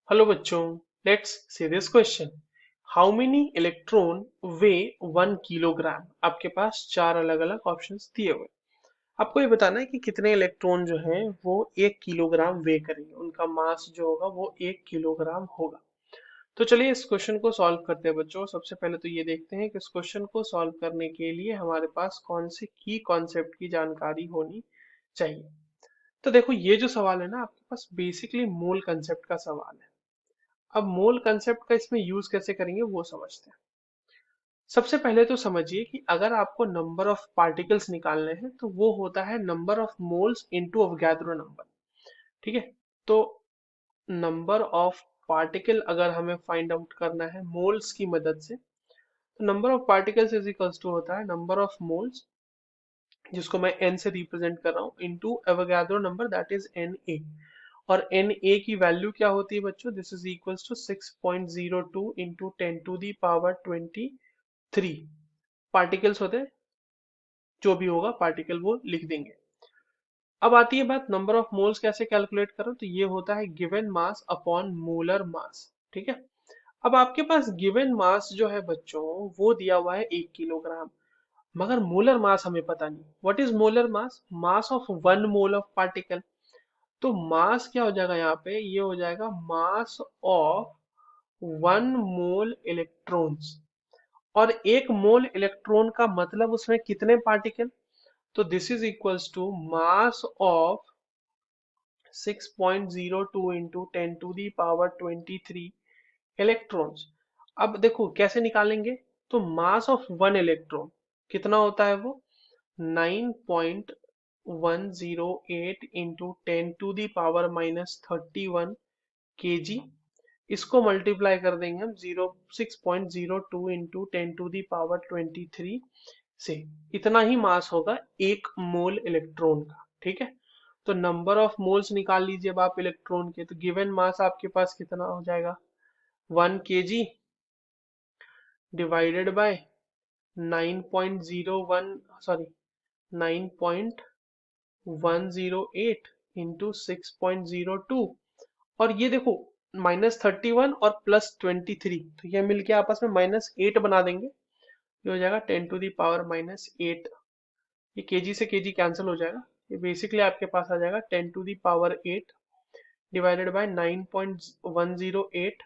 Hello बच्चों, let's see this question. How many electron way 1 kilogram. आपके पास चार अलग अलग ऑप्शंस दिए हुए। आपको ये बताना है कि कितने इलेक्ट्रॉन जो हैं वो 1 किलोग्राम वे करेंगे, उनका मास जो होगा वो 1 किलोग्राम होगा। तो चलिए इस क्वेश्चन को सॉल्व करते हैं बच्चों। सबसे पहले तो ये देखते हैं कि इस क्वेश्चन को सॉल्व करने के लिए हमारे पास कौन से की कॉन्सेप्ट की जानकारी होनी चाहिए। तो देखो, ये जो सवाल है ना, आपके पास बेसिकली मोल कंसेप्ट का सवाल है। अब मोल कंसेप्ट का इसमें यूज कैसे करेंगे वो समझते हैं। सबसे पहले तो समझिए कि अगर आपको नंबर ऑफ पार्टिकल्स निकालने हैं तो वो होता है number of moles into Avogadro number. ठीक है। तो नंबर ऑफ पार्टिकल अगर हमें फाइंड आउट करना है मोल्स की मदद से, तो number of particles is equals to होता है नंबर ऑफ मोल्स, जिसको मैं n से रिप्रेजेंट कर रहा हूँ, into Avogadro number that is Na। और Na की वैल्यू क्या होती है बच्चों? This is equals to 6.02 into 10 to the power 23 particles होते हैं। जो भी होगा पार्टिकल वो लिख देंगे। अब आती है बात नंबर ऑफ मोल्स कैसे कैलकुलेट करो, तो ये होता है given mass upon molar mass. ठीक है। अब आपके पास गिवन मास जो है बच्चों वो दिया हुआ है 1 किलोग्राम, मगर मोलर मास हमें पता नहीं। What is molar mass? Mass of 1 mole of particle. तो मास क्या हो जाएगा यहाँ पे? ये हो जाएगा मास ऑफ 1 मोल इलेक्ट्रॉन्स। और 1 मोल इलेक्ट्रॉन का मतलब उसमें कितने पार्टिकल? तो this is equals to mass of 6.02 into 10 to the power 23 electrons. अब देखो कैसे निकालेंगे। तो मास ऑफ 1 इलेक्ट्रॉन कितना होता है वो? 9.108 into 10 to the power-31 kg। इसको मल्टीप्लाई कर देंगे हम 06.02 इंटू 10 to the power 23 से। इतना ही मास होगा 1 मोल इलेक्ट्रॉन का। ठीक है। तो नंबर ऑफ मोल्स निकाल लीजिए अब आप इलेक्ट्रॉन के। तो गिवन मास आपके पास कितना हो जाएगा? 1 kg divided by 9.01, sorry 9.108 into 6.02। और ये देखो -31 और +23, तो ये मिलके आपस में -8 बना देंगे। ये हो जाएगा 10 to the power-8। ये केजी से केजी कैंसिल हो जाएगा। ये बेसिकली आपके पास आ जाएगा 10 to the power 8 divided by 9.108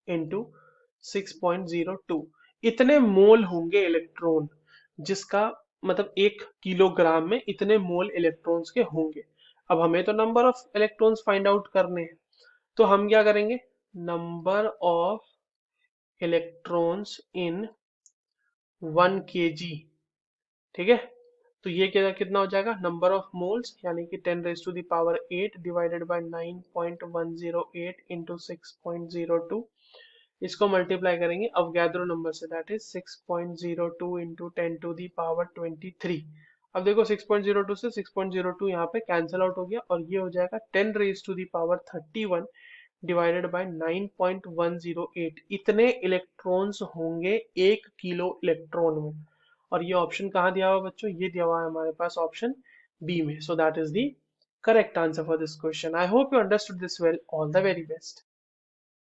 into 6.02। इतने मोल होंगे इलेक्ट्रॉन, जिसका मतलब 1 किलोग्राम में इतने मोल इलेक्ट्रॉन्स के होंगे। अब हमें तो number of electrons find out करने हैं, तो हम क्या करेंगे? Number of electrons in 1 kg। ठीक है। तो ये क्या कितना हो जाएगा? नंबर ऑफ मोल्स यानी कि 10 to the power 8 divided by 9.108 into 6.02। इसको मल्टीप्लाई करेंगे अवगैद्रो नंबर से, that is 6.02 into 10 to the power 23। अब देखो 6.02 से 6.02 यहाँ पे कैंसिल आउट हो गया, और ये हो जाएगा 10 to the power 31 divided by 9.108। इतने इलेक्ट्रॉन्स होंगे 1 किलो इलेक्ट्रॉन में। और ये ऑप्शन कहाँ दिया हुआ बच्चों? ये दिया हुआ है हमारे पास ऑप्शन बी में। So that is the correct answer for this question. I hope you understood this well. All the very best.